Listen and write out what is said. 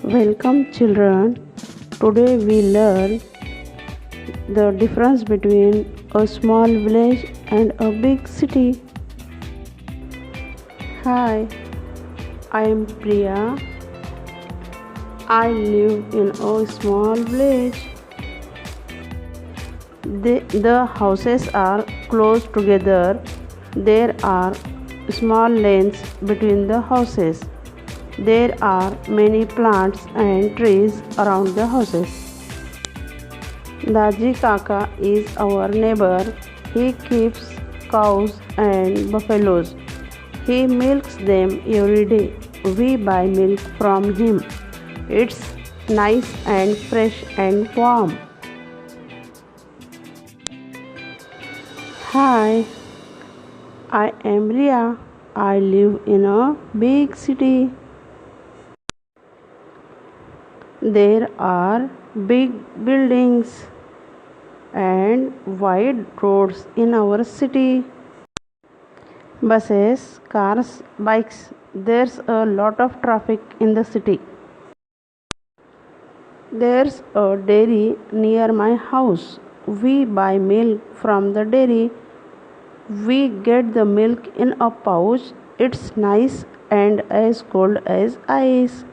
Welcome children. Today we learn the difference between a small village and a big city. Hi, I am Priya. I live in a small village. The houses are close together. There are small lanes between the houses. There are many plants and trees around the houses. Daji Kaka is our neighbor. He keeps cows and buffaloes. He milks them every day. We buy milk from him. It's nice and fresh and warm. Hi, I am Ria. I live in a big city. There are big buildings and wide roads in our city. Buses, cars, bikes. There's a lot of traffic in the city. There's a dairy near my house. We buy milk from the dairy. We get the milk in a pouch. It's nice and as cold as ice.